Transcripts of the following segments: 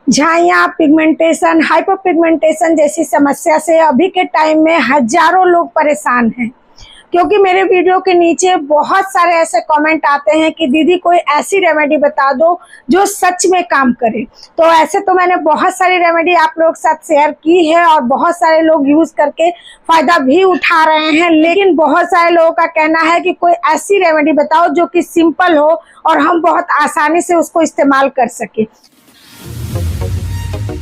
झाइयाँ, pigmentation, hyper pigmentation जैसी समस्या से अभी के टाइम में हजारों लोग परेशान हैं। क्योंकि मेरे वीडियो के नीचे बहुत सारे ऐसे कमेंट आते हैं कि दीदी कोई ऐसी रेमेडी बता दो जो सच में काम करे। तो ऐसे तो मैंने बहुत सारी रेमेडी आप लोगों के साथ शेयर की है और बहुत सारे लोग यूज़ करके फ़ायदा भी उठा रहे हैं, लेकिन बहुत सारे लोगों का कहना है कि कोई ऐसी रेमेडी बताओ जो कि सिंपल हो और हम बहुत आसानी से उसको इस्तेमाल कर सकें।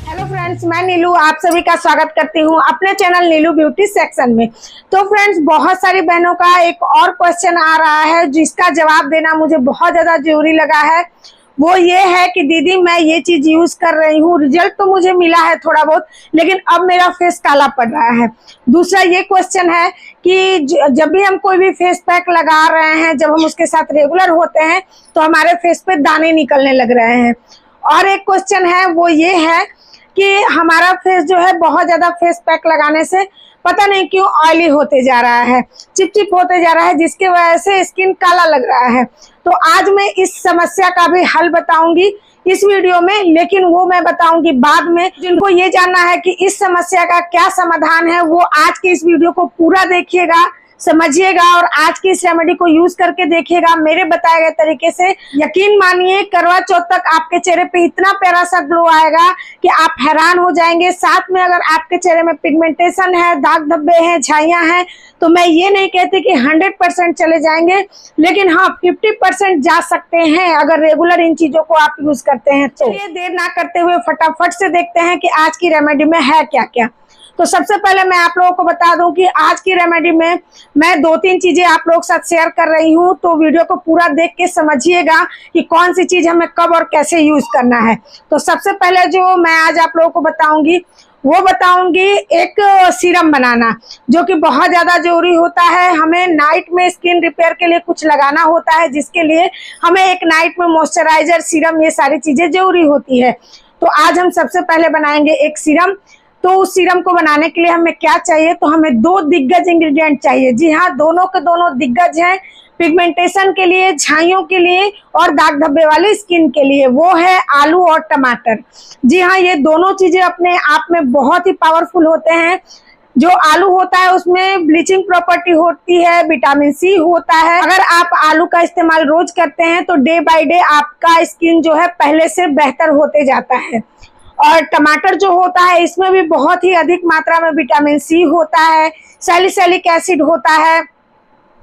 हेलो फ्रेंड्स, मैं नीलू आप सभी का स्वागत करती हूँ अपने चैनल नीलू ब्यूटी सेक्शन में। तो फ्रेंड्स, बहुत सारी बहनों का एक और क्वेश्चन आ रहा है जिसका जवाब देना मुझे बहुत ज़्यादा जरूरी लगा है। वो ये है कि दीदी मैं ये चीज़ यूज़ कर रही हूँ, रिजल्ट तो मुझे मिला है थोड़ा बहुत, लेकिन अब मेरा फेस काला पड़ रहा है। दूसरा ये क्वेश्चन है कि जब भी हम कोई भी फेस पैक लगा रहे हैं, जब हम उसके साथ रेगुलर होते हैं तो हमारे फेस पे दाने निकलने लग रहे हैं। और एक क्वेश्चन है वो ये है कि हमारा फेस जो है बहुत ज़्यादा फेस पैक लगाने से पता नहीं क्यों ऑयली होते जा रहा है, चिपचिप होते जा रहा है, जिसकी वजह से स्किन काला लग रहा है। तो आज मैं इस समस्या का भी हल बताऊंगी इस वीडियो में, लेकिन वो मैं बताऊंगी बाद में। जिनको ये जानना है कि इस समस्या का क्या समाधान है, वो आज के इस वीडियो को पूरा देखिएगा, समझिएगा और आज की इस रेमेडी को यूज करके देखिएगा मेरे बताए गए तरीके से। यकीन मानिए करवा चौथ तक आपके चेहरे पे इतना प्यारा सा ग्लो आएगा कि आप हैरान हो जाएंगे। साथ में अगर आपके चेहरे में पिगमेंटेशन है, दाग धब्बे हैं, झाइयाँ हैं, तो मैं ये नहीं कहती कि 100% चले जाएंगे, लेकिन हाँ 50% जा सकते हैं अगर रेगुलर इन चीजों को आप यूज करते हैं। तो ये देर ना करते हुए फटाफट से देखते हैं कि आज की रेमेडी में है क्या क्या। तो सबसे पहले मैं आप लोगों को बता दूं कि आज की रेमेडी में मैं 2-3 चीजें आप लोगों के साथ शेयर कर रही हूं, तो वीडियो को पूरा देख के समझिएगा कि कौन सी चीज हमें कब और कैसे यूज करना है। तो सबसे पहले जो मैं आज आप लोगों को बताऊंगी वो बताऊंगी एक सीरम बनाना, जो कि बहुत ज़्यादा जरूरी होता है। हमें नाइट में स्किन रिपेयर के लिए कुछ लगाना होता है, जिसके लिए हमें एक नाइट में मॉइस्चराइजर, सीरम, ये सारी चीज़ें जरूरी होती है। तो आज हम सबसे पहले बनाएंगे एक सीरम। तो उस सीरम को बनाने के लिए हमें क्या चाहिए, तो हमें 2 दिग्गज इंग्रेडिएंट चाहिए। जी हाँ, दोनों के दोनों दिग्गज हैं पिगमेंटेशन के लिए, झाइयों के लिए और दाग धब्बे वाली स्किन के लिए। वो है आलू और टमाटर। जी हाँ, ये दोनों चीजें अपने आप में बहुत ही पावरफुल होते हैं। जो आलू होता है उसमें ब्लीचिंग प्रॉपर्टी होती है, विटामिन सी होता है। अगर आप आलू का इस्तेमाल रोज करते हैं तो डे बाय डे आपका स्किन जो है पहले से बेहतर होते जाता है। और टमाटर जो होता है इसमें भी बहुत ही अधिक मात्रा में विटामिन सी होता है, सैलिसिलिक एसिड होता है,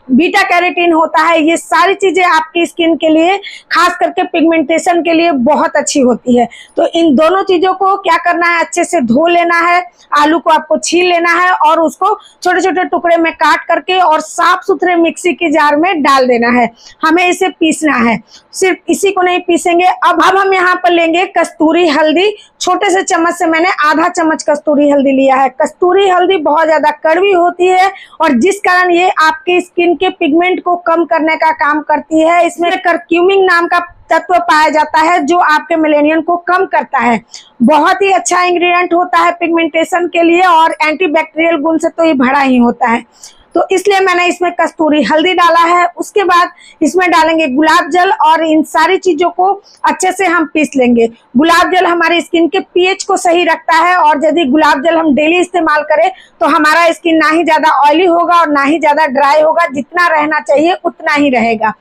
बीटा कैरोटीन होता है। ये सारी चीजें आपकी स्किन के लिए, खास करके पिगमेंटेशन के लिए बहुत अच्छी होती है। तो इन दोनों चीजों को क्या करना है, अच्छे से धो लेना है। आलू को आपको छील लेना है और उसको छोटे छोटे टुकड़े में काट करके और साफ सुथरे मिक्सी के जार में डाल देना है। हमें इसे पीसना है, सिर्फ इसी को नहीं पीसेंगे। अब हम यहाँ पर लेंगे कस्तूरी हल्दी। छोटे से चम्मच से मैंने आधा चम्मच कस्तूरी हल्दी लिया है। कस्तूरी हल्दी बहुत ज्यादा कड़वी होती है और जिस कारण ये आपकी स्किन के पिगमेंट को कम करने का काम करती है। इसमें करक्यूमिन नाम का तत्व पाया जाता है जो आपके मेलेनियन को कम करता है। बहुत ही अच्छा इंग्रेडिएंट होता है पिगमेंटेशन के लिए और एंटीबैक्टीरियल गुण से तो ये भरा ही होता है। तो इसलिए मैंने इसमें कस्तूरी हल्दी डाला है। उसके बाद इसमें डालेंगे गुलाब जल और इन सारी चीजों को अच्छे से हम पीस लेंगे। गुलाब जल हमारी स्किन के पीएच को सही रखता है और यदि गुलाब जल हम डेली इस्तेमाल करें तो हमारा स्किन ना ही ज्यादा ऑयली होगा और ना ही ज्यादा ड्राई होगा, जितना रहना चाहिए उतना ही रहेगा।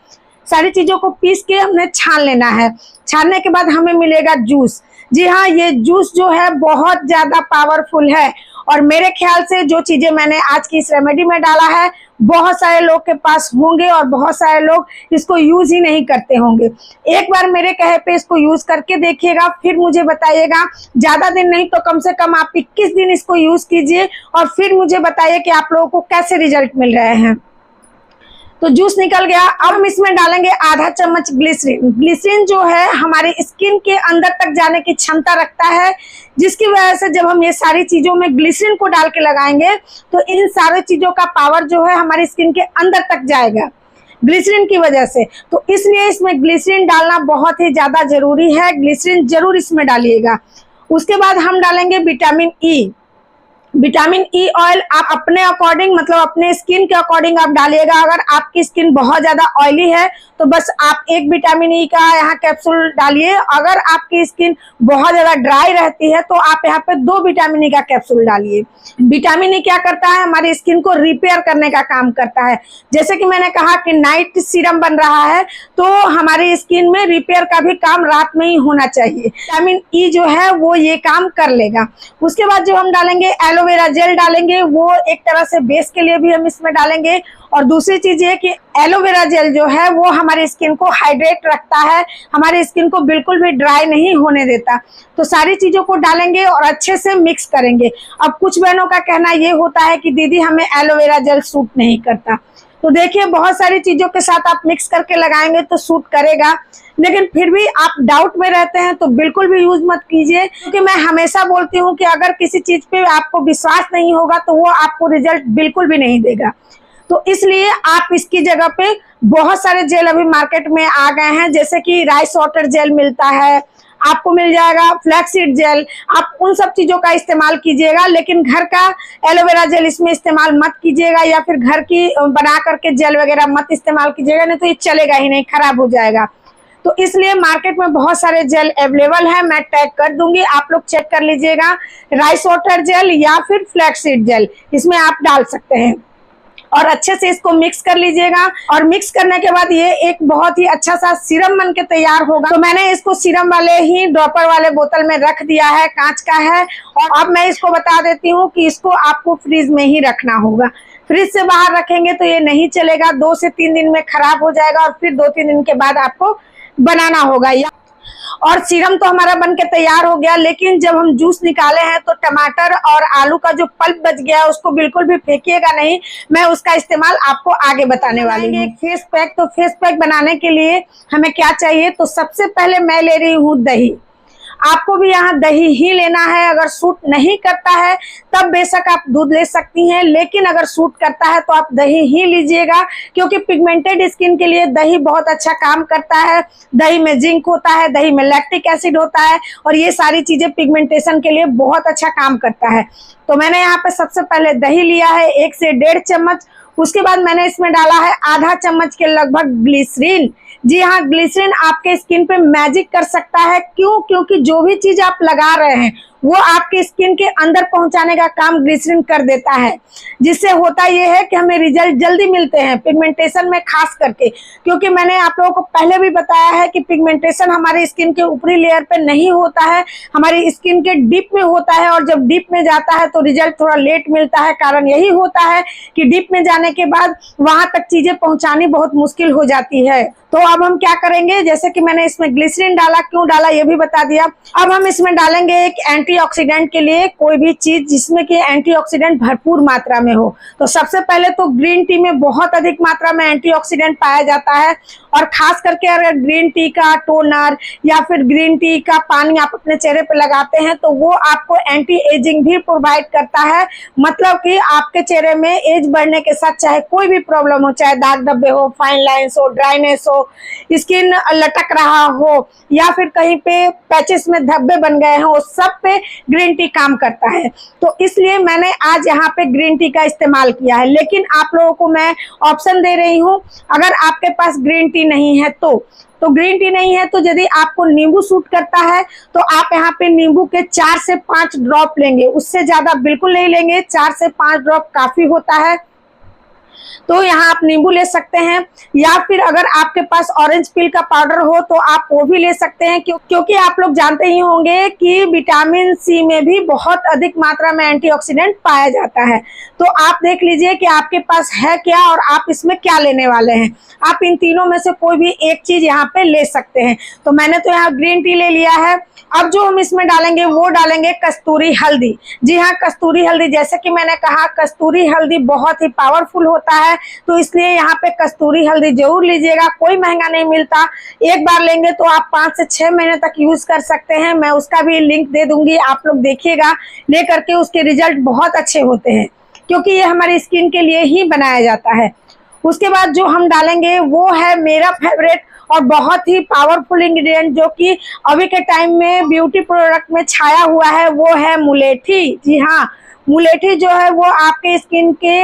सारी चीजों को पीस के हमने छान लेना है। छानने के बाद हमें मिलेगा जूस। जी हाँ, ये जूस जो है बहुत ज्यादा पावरफुल है और मेरे ख्याल से जो चीजें मैंने आज की इस रेमेडी में डाला है बहुत सारे लोग के पास होंगे और बहुत सारे लोग इसको यूज ही नहीं करते होंगे। एक बार मेरे कहे पे इसको यूज करके देखिएगा, फिर मुझे बताइएगा। ज्यादा दिन नहीं तो कम से कम आप 21 दिन इसको यूज कीजिए और फिर मुझे बताइए कि आप लोगों को कैसे रिजल्ट मिल रहे हैं। तो जूस निकल गया। अब हम इसमें डालेंगे आधा चम्मच ग्लिसरीन। ग्लिसरीन जो है हमारी स्किन के अंदर तक जाने की क्षमता रखता है, जिसकी वजह से जब हम ये सारी चीजों में ग्लिसरीन को डाल के लगाएंगे तो इन सारी चीजों का पावर जो है हमारी स्किन के अंदर तक जाएगा ग्लिसरीन की वजह से। तो इसलिए इसमें ग्लिसरीन डालना बहुत ही ज्यादा जरूरी है। ग्लिसरीन जरूर इसमें डालिएगा। उसके बाद हम डालेंगे vitamin E. Vitamin E oil आप अपने अकॉर्डिंग, मतलब अपने स्किन के अकॉर्डिंग आप डालिएगा। अगर आपकी स्किन बहुत ज्यादा ऑयली है तो बस आप एक विटामिन ई का यहाँ कैप्सूल डालिए। अगर आपकी स्किन बहुत ज्यादा ड्राई रहती है तो आप यहाँ पे 2 विटामिन ई का कैप्सूल डालिए। विटामिन ई क्या करता है, हमारी स्किन को रिपेयर करने का काम करता है। जैसे कि मैंने कहा कि नाइट सीरम बन रहा है तो हमारी स्किन में रिपेयर का भी काम रात में ही होना चाहिए। विटामिन ई जो है वो ये काम कर लेगा। उसके बाद जो हम डालेंगे एलोवेरा जेल डालेंगे, वो एक तरह से बेस के लिए भी हम इसमें डालेंगे। और दूसरी चीज ये कि एलोवेरा जेल जो है वो हमारी स्किन को हाइड्रेट रखता है, हमारी स्किन को बिल्कुल भी ड्राई नहीं होने देता। तो सारी चीजों को डालेंगे और अच्छे से मिक्स करेंगे। अब कुछ बहनों का कहना ये होता है कि दीदी हमें एलोवेरा जेल सूट नहीं करता, तो देखिए बहुत सारी चीजों के साथ आप मिक्स करके लगाएंगे तो सूट करेगा। लेकिन फिर भी आप डाउट में रहते हैं तो बिल्कुल भी यूज मत कीजिए, क्योंकि मैं हमेशा बोलती हूँ कि अगर किसी चीज पे आपको विश्वास नहीं होगा तो वो आपको रिजल्ट बिल्कुल भी नहीं देगा। तो इसलिए आप इसकी जगह पे बहुत सारे जेल अभी मार्केट में आ गए हैं, जैसे कि राइस वाटर जेल मिलता है, आपको मिल जाएगा फ्लैक्सीड जेल। आप उन सब चीजों का इस्तेमाल कीजिएगा, लेकिन घर का एलोवेरा जेल इसमें इस्तेमाल मत कीजिएगा, या फिर घर की बना करके जेल वगैरह मत इस्तेमाल कीजिएगा, नहीं तो ये चलेगा ही नहीं, खराब हो जाएगा। तो इसलिए मार्केट में बहुत सारे जेल अवेलेबल है, मैं टैग कर दूंगी, आप लोग चेक कर लीजिएगा। राइस वाटर जेल या फिर फ्लैक्सीड जेल इसमें आप डाल सकते हैं और अच्छे से इसको मिक्स कर लीजिएगा। और मिक्स करने के बाद ये एक बहुत ही अच्छा सा सीरम बन के तैयार होगा। तो मैंने इसको सीरम वाले ही ड्रॉपर वाले बोतल में रख दिया है, कांच का है। और अब मैं इसको बता देती हूँ कि इसको आपको फ्रीज में ही रखना होगा। फ्रिज से बाहर रखेंगे तो ये नहीं चलेगा, 2 से 3 दिन में खराब हो जाएगा और फिर 2-3 दिन के बाद आपको बनाना होगा। और सीरम तो हमारा बनके तैयार हो गया, लेकिन जब हम जूस निकाले हैं तो टमाटर और आलू का जो पल्प बच गया है उसको बिल्कुल भी फेंकिएगा नहीं, मैं उसका इस्तेमाल आपको आगे बताने वाली हूँ। एक फेस पैक, तो फेस पैक बनाने के लिए हमें क्या चाहिए, तो सबसे पहले मैं ले रही हूँ दही। आपको भी यहाँ दही ही लेना है। अगर सूट नहीं करता है तब बेशक आप दूध ले सकती हैं, लेकिन अगर सूट करता है तो आप दही ही लीजिएगा, क्योंकि पिगमेंटेड स्किन के लिए दही बहुत अच्छा काम करता है। दही में जिंक होता है, दही में लैक्टिक एसिड होता है, और ये सारी चीजें पिगमेंटेशन के लिए बहुत अच्छा काम करता है। तो मैंने यहाँ पे सबसे पहले दही लिया है 1 से 1.5 चम्मच। उसके बाद मैंने इसमें डाला है आधा चम्मच के लगभग ग्लिसरीन। जी हाँ, ग्लिसरीन आपके स्किन पे मैजिक कर सकता है। क्यों? क्योंकि जो भी चीज आप लगा रहे हैं वो आपके स्किन के अंदर पहुंचाने का काम ग्लिसरीन कर देता है, जिससे होता यह है कि हमें रिजल्ट जल्दी मिलते हैं पिगमेंटेशन में, खास करके। क्योंकि मैंने आप लोगों को पहले भी बताया है कि पिगमेंटेशन हमारी स्किन के ऊपरी लेयर पे नहीं होता है, हमारी स्किन के डीप में होता है। और जब डीप में जाता है तो रिजल्ट थोड़ा लेट मिलता है। कारण यही होता है कि डीप में जाने के बाद वहां तक चीजें पहुंचानी बहुत मुश्किल हो जाती है। तो अब हम क्या करेंगे, जैसे कि मैंने इसमें ग्लिसरीन डाला, क्यों डाला ये भी बता दिया। अब हम इसमें डालेंगे एक एंटीऑक्सीडेंट के लिए कोई भी चीज जिसमें कि एंटीऑक्सीडेंट भरपूर मात्रा में हो। तो सबसे पहले तो ग्रीन टी में बहुत अधिक मात्रा में एंटीऑक्सीडेंट पाया जाता है, और खास करके अगर ग्रीन टी का टोनर या फिर ग्रीन टी का पानी आप अपने चेहरे पे लगाते हैं तो वो आपको एंटी एजिंग भी प्रोवाइड करता है। मतलब कि आपके चेहरे में एज बढ़ने के साथ चाहे कोई भी प्रॉब्लम हो, चाहे दाग धब्बे हो, फाइन लाइंस हो, ड्राइनेस हो, स्किन लटक रहा हो, या फिर कहीं पे पैचेस में धब्बे बन गए हो, सब पे ग्रीन टी काम करता है। तो इसलिए मैंने आज यहाँ पे ग्रीन टी का इस्तेमाल किया है। लेकिन आप लोगों को मैं ऑप्शन दे रही हूँ, अगर आपके पास ग्रीन टी नहीं है तो ग्रीन टी नहीं है तो यदि आपको नींबू सूट करता है तो आप यहाँ पे नींबू के 4 से 5 ड्रॉप लेंगे, उससे ज्यादा बिल्कुल नहीं लेंगे। 4 से 5 ड्रॉप काफी होता है। तो यहाँ आप नींबू ले सकते हैं, या फिर अगर आपके पास ऑरेंज पील का पाउडर हो तो आप वो भी ले सकते हैं। क्योंकि आप लोग जानते ही होंगे कि विटामिन सी में भी बहुत अधिक मात्रा में एंटीऑक्सीडेंट पाया जाता है। तो आप देख लीजिए कि आपके पास है क्या और आप इसमें क्या लेने वाले हैं। आप इन तीनों में से कोई भी एक चीज यहाँ पे ले सकते हैं। तो मैंने तो यहाँ ग्रीन टी ले लिया है। अब जो हम इसमें डालेंगे वो डालेंगे कस्तूरी हल्दी। जी हाँ, कस्तूरी हल्दी, जैसे कि मैंने कहा कस्तूरी हल्दी बहुत ही पावरफुल होता है, तो इसलिए यहाँ पे कस्तूरी हल्दी जरूर लीजिएगा। कोई महंगा नहीं मिलता, एक बार लेंगे तो आप 5 से 6 महीने तक यूज कर सकते हैं। मैं उसका भी लिंक दे दूंगी, आप लोग देखिएगा, ले करके उसके रिजल्ट बहुत अच्छे होते हैं, क्योंकि ये हमारी स्किन के लिए ही बनाया जाता है। उसके बाद जो हम डालेंगे वो है मेरा फेवरेट और बहुत ही पावरफुल इंग्रेडिएंट, जो कि अभी के टाइम में ब्यूटी प्रोडक्ट में छाया हुआ है, वो है मुलेठी। जी हाँ, मुलेठी जो है वो आपके स्किन के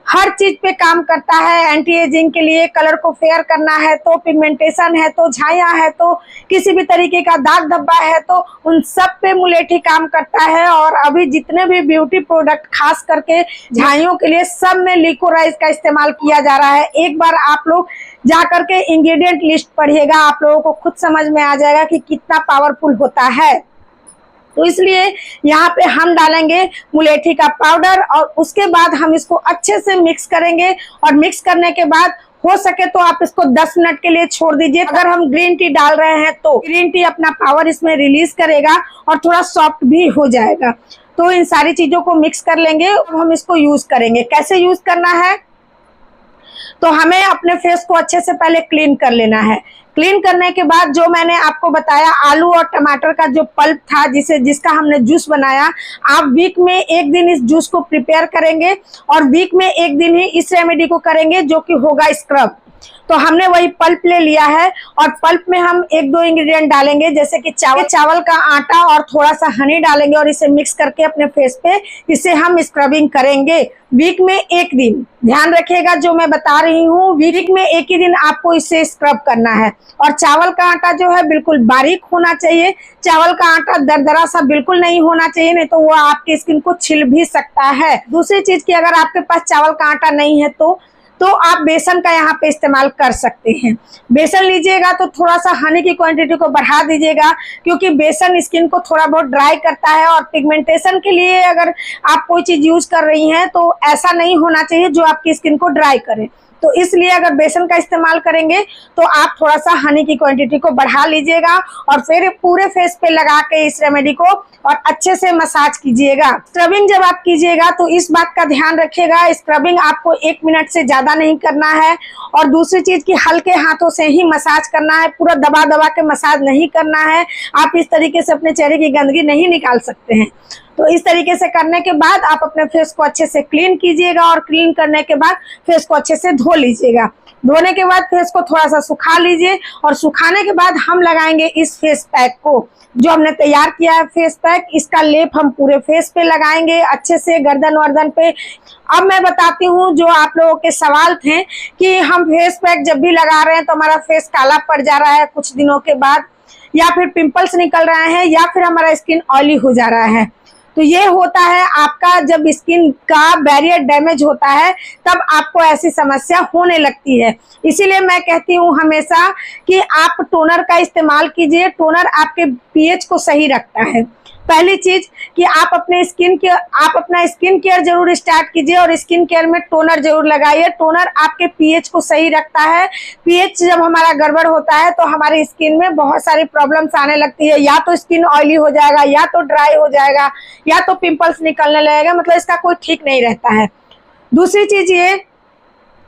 हर चीज पे काम करता है। एंटी एजिंग के लिए, कलर को फेयर करना है तो, पिगमेंटेशन है तो, झाइयां है तो, किसी भी तरीके का दाग धब्बा है तो, उन सब पे मुलेठी काम करता है। और अभी जितने भी ब्यूटी प्रोडक्ट खास करके झाइयों के लिए, सब में लिकोराइज का इस्तेमाल किया जा रहा है। एक बार आप लोग जा करके इंग्रेडिएंट लिस्ट पढ़िएगा, आप लोगों को खुद समझ में आ जाएगा कि कितना पावरफुल होता है। तो इसलिए यहाँ पे हम डालेंगे मुलेठी का पाउडर और उसके बाद हम इसको अच्छे से मिक्स करेंगे। और मिक्स करने के बाद हो सके तो आप इसको 10 मिनट के लिए छोड़ दीजिए। अगर हम ग्रीन टी डाल रहे हैं तो ग्रीन टी अपना पावर इसमें रिलीज करेगा और थोड़ा सॉफ्ट भी हो जाएगा। तो इन सारी चीजों को मिक्स कर लेंगे और हम इसको यूज करेंगे। कैसे यूज करना है, तो हमें अपने फेस को अच्छे से पहले क्लीन कर लेना है। क्लीन करने के बाद जो मैंने आपको बताया, आलू और टमाटर का जो पल्प था जिसका हमने जूस बनाया, आप वीक में एक दिन इस जूस को प्रिपेयर करेंगे और वीक में एक दिन ही इस रेमेडी को करेंगे, जो कि होगा स्क्रब। तो हमने वही पल्प ले लिया है और पल्प में हम 1-2 इंग्रेडिएंट डालेंगे, जैसे कि चावल का आटा और थोड़ा सा हनी डालेंगे और इसे मिक्स करके अपने फेस पे इसे हम स्क्रबिंग करेंगे वीक में एक दिन। ध्यान रखिएगा जो मैं बता रही हूँ, वीक में एक ही दिन आपको इसे स्क्रब करना है। और चावल का आटा जो है बिल्कुल बारीक होना चाहिए। चावल का आटा दरदरा सा बिल्कुल नहीं होना चाहिए, नहीं तो वो आपकी स्किन को छिल भी सकता है। दूसरी चीज की, अगर आपके पास चावल का आटा नहीं है तो आप बेसन का यहाँ पे इस्तेमाल कर सकते हैं। बेसन लीजिएगा तो थोड़ा सा हनी की क्वांटिटी को बढ़ा दीजिएगा, क्योंकि बेसन स्किन को थोड़ा बहुत ड्राई करता है। और पिगमेंटेशन के लिए अगर आप कोई चीज यूज कर रही हैं तो ऐसा नहीं होना चाहिए जो आपकी स्किन को ड्राई करे। तो इसलिए अगर बेसन का इस्तेमाल करेंगे तो आप थोड़ा सा हनी की क्वांटिटी को बढ़ा लीजिएगा और फिर पूरे फेस पे लगा के इस रेमेडी को और अच्छे से मसाज कीजिएगा। स्क्रबिंग जब आप कीजिएगा तो इस बात का ध्यान रखिएगा, स्क्रबिंग आपको 1 मिनट से ज्यादा नहीं करना है। और दूसरी चीज की, हल्के हाथों से ही मसाज करना है, पूरा दबा दबा के मसाज नहीं करना है। आप इस तरीके से अपने चेहरे की गंदगी नहीं निकाल सकते हैं। तो इस तरीके से करने के बाद आप अपने फेस को अच्छे से क्लीन कीजिएगा और क्लीन करने के बाद फेस को अच्छे से धो लीजिएगा। धोने के बाद फेस को थोड़ा सा सुखा लीजिए और सुखाने के बाद हम लगाएंगे इस फेस पैक को, जो हमने तैयार किया है फेस पैक। इसका लेप हम पूरे फेस पे लगाएंगे अच्छे से, गर्दन वर्दन पे। अब मैं बताती हूँ जो आप लोगों के सवाल थे कि हम फेस पैक जब भी लगा रहे हैं तो हमारा फेस काला पड़ जा रहा है कुछ दिनों के बाद, या फिर पिंपल्स निकल रहे हैं, या फिर हमारा स्किन ऑयली हो जा रहा है। तो ये होता है आपका जब स्किन का बैरियर डैमेज होता है, तब आपको ऐसी समस्या होने लगती है। इसीलिए मैं कहती हूँ हमेशा कि आप टोनर का इस्तेमाल कीजिए। टोनर आपके पीएच को सही रखता है। पहली चीज कि आप अपना स्किन केयर जरूर स्टार्ट कीजिए और स्किन केयर में टोनर जरूर लगाइए। टोनर आपके पीएच को सही रखता है। पीएच जब हमारा गड़बड़ होता है तो हमारी स्किन में बहुत सारी प्रॉब्लम्स आने लगती है, या तो स्किन ऑयली हो जाएगा, या तो ड्राई हो जाएगा, या तो पिंपल्स निकलने लगेगा, मतलब इसका कोई ठीक नहीं रहता है। दूसरी चीज ये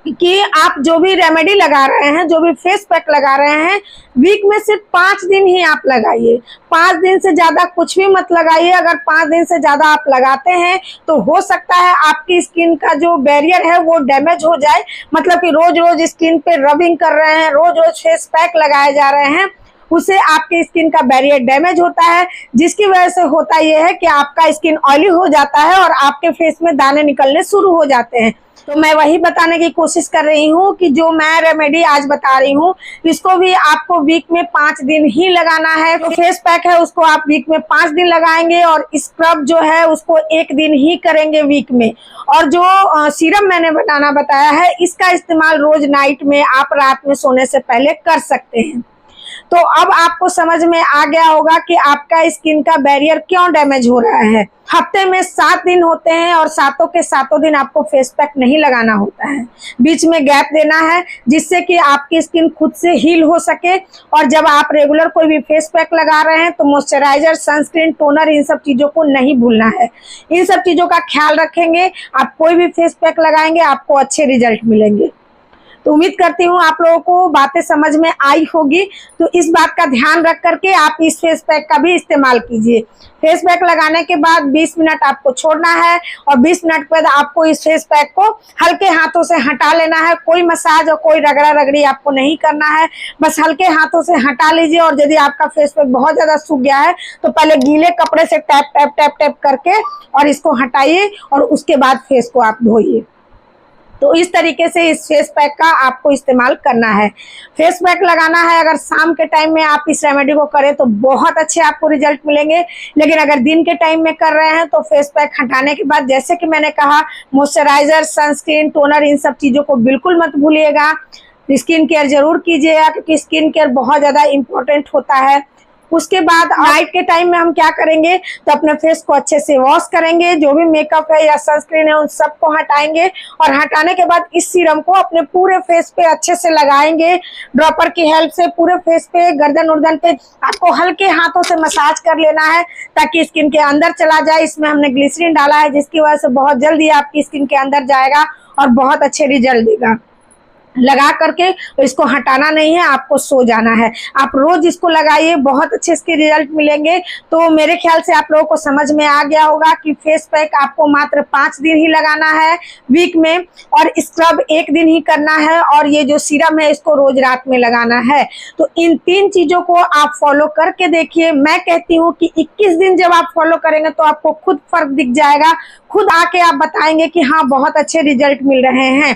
कि आप जो भी रेमेडी लगा रहे हैं, जो भी फेस पैक लगा रहे हैं, वीक में सिर्फ 5 दिन ही आप लगाइए। 5 दिन से ज्यादा कुछ भी मत लगाइए। अगर 5 दिन से ज्यादा आप लगाते हैं तो हो सकता है आपकी स्किन का जो बैरियर है वो डैमेज हो जाए। मतलब कि रोज रोज स्किन पे रबिंग कर रहे हैं, रोज रोज फेस पैक लगाए जा रहे हैं, उससे आपके स्किन का बैरियर डैमेज होता है, जिसकी वजह से होता यह है कि आपका स्किन ऑयली हो जाता है और आपके फेस में दाने निकलने शुरू हो जाते हैं। तो मैं वही बताने की कोशिश कर रही हूँ कि जो मैं रेमेडी आज बता रही हूँ, इसको भी आपको वीक में 5 दिन ही लगाना है। तो फेस पैक है उसको आप वीक में 5 दिन लगाएंगे और स्क्रब जो है उसको 1 दिन ही करेंगे वीक में। और जो सीरम मैंने बनाना बताया है, इसका इस्तेमाल रोज नाइट में आप रात में सोने से पहले कर सकते हैं। तो अब आपको समझ में आ गया होगा कि आपका स्किन का बैरियर क्यों डैमेज हो रहा है। हफ्ते में 7 दिन होते हैं और 7 के 7 दिन आपको फेस पैक नहीं लगाना होता है, बीच में गैप देना है, जिससे कि आपकी स्किन खुद से हील हो सके। और जब आप रेगुलर कोई भी फेस पैक लगा रहे हैं तो मॉइस्चराइजर, सनस्क्रीन, टोनर, इन सब चीजों को नहीं भूलना है। इन सब चीजों का ख्याल रखेंगे, आप कोई भी फेस पैक लगाएंगे आपको अच्छे रिजल्ट मिलेंगे। तो उम्मीद करती हूँ आप लोगों को बातें समझ में आई होगी। तो इस बात का ध्यान रख करके आप इस फेस पैक का भी इस्तेमाल कीजिए। फेस पैक लगाने के बाद 20 मिनट आपको छोड़ना है और 20 मिनट के बाद आपको इस फेस पैक को हल्के हाथों से हटा लेना है। कोई मसाज और कोई रगड़ा रगड़ी आपको नहीं करना है, बस हल्के हाथों से हटा लीजिए। और यदि आपका फेस पैक बहुत ज्यादा सूख गया है तो पहले गीले कपड़े से टैप टैप टैप टैप करके और इसको हटाइए और उसके बाद फेस को आप धोइए। तो इस तरीके से इस फेस पैक का आपको इस्तेमाल करना है। फेस पैक लगाना है अगर शाम के टाइम में आप इस रेमेडी को करें तो बहुत अच्छे आपको रिजल्ट मिलेंगे। लेकिन अगर दिन के टाइम में कर रहे हैं तो फेस पैक हटाने के बाद जैसे कि मैंने कहा, मॉइस्चराइजर, सनस्क्रीन, टोनर, इन सब चीजों को बिल्कुल मत भूलिएगा। स्किन केयर जरूर कीजिएगा क्योंकि स्किन केयर बहुत ज्यादा इंपॉर्टेंट होता है। उसके बाद नाइट के टाइम में हम क्या करेंगे तो अपने फेस को अच्छे से वॉश करेंगे, जो भी मेकअप है या सनस्क्रीन है उन सबको हटाएंगे और हटाने के बाद इस सीरम को अपने पूरे फेस पे अच्छे से लगाएंगे। ड्रॉपर की हेल्प से पूरे फेस पे, गर्दन उर्दन पे आपको हल्के हाथों से मसाज कर लेना है ताकि स्किन के अंदर चला जाए। इसमें हमने ग्लिसरीन डाला है जिसकी वजह से बहुत जल्दी आपकी स्किन के अंदर जाएगा और बहुत अच्छे रिजल्ट देगा। लगा करके इसको हटाना नहीं है, आपको सो जाना है। आप रोज इसको लगाइए, बहुत अच्छे इसके रिजल्ट मिलेंगे। तो मेरे ख्याल से आप लोगों को समझ में आ गया होगा कि फेस पैक आपको मात्र 5 दिन ही लगाना है वीक में, और स्क्रब 1 दिन ही करना है, और ये जो सीरम है इसको रोज रात में लगाना है। तो इन 3 चीजों को आप फॉलो करके देखिए। मैं कहती हूँ कि 21 दिन जब आप फॉलो करेंगे तो आपको खुद फर्क दिख जाएगा। खुद आके आप बताएंगे कि हाँ बहुत अच्छे रिजल्ट मिल रहे हैं।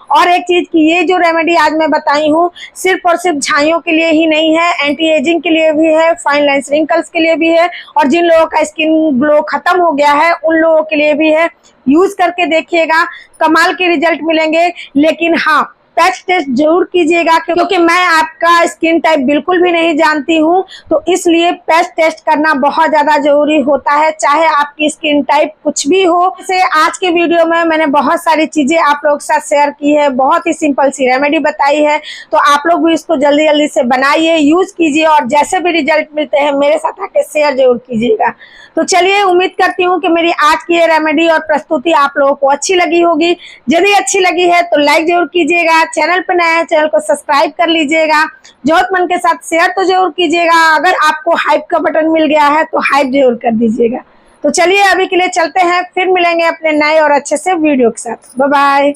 और एक चीज की, ये जो रेमेडी आज मैं बताई हूँ सिर्फ और सिर्फ झाइयों के लिए ही नहीं है, एंटी एजिंग के लिए भी है, फाइन लाइन्स रिंकल्स के लिए भी है, और जिन लोगों का स्किन ग्लो खत्म हो गया है उन लोगों के लिए भी है। यूज करके देखिएगा, कमाल के रिजल्ट मिलेंगे। लेकिन हाँ, पैच टेस्ट जरूर कीजिएगा क्योंकि मैं आपका स्किन टाइप बिल्कुल भी नहीं जानती हूँ, तो इसलिए पैच टेस्ट करना बहुत ज्यादा जरूरी होता है, चाहे आपकी स्किन टाइप कुछ भी हो। जैसे आज के वीडियो में मैंने बहुत सारी चीजें आप लोगों के साथ शेयर की है, बहुत ही सिंपल सी रेमेडी बताई है। तो आप लोग भी इसको जल्दी जल्दी से बनाइए, यूज कीजिए, और जैसे भी रिजल्ट मिलते हैं मेरे साथ आके शेयर जरूर कीजिएगा। तो चलिए, उम्मीद करती हूँ कि मेरी आज की ये रेमेडी और प्रस्तुति आप लोगों को अच्छी लगी होगी। यदि अच्छी लगी है तो लाइक जरूर कीजिएगा, चैनल पर नया है चैनल को सब्सक्राइब कर लीजिएगा, जरूरतमंद के साथ शेयर तो जरूर कीजिएगा। अगर आपको हाइप का बटन मिल गया है तो हाइप जरूर कर दीजिएगा। तो चलिए, अभी के लिए चलते हैं, फिर मिलेंगे अपने नए और अच्छे से वीडियो के साथ। Bye bye.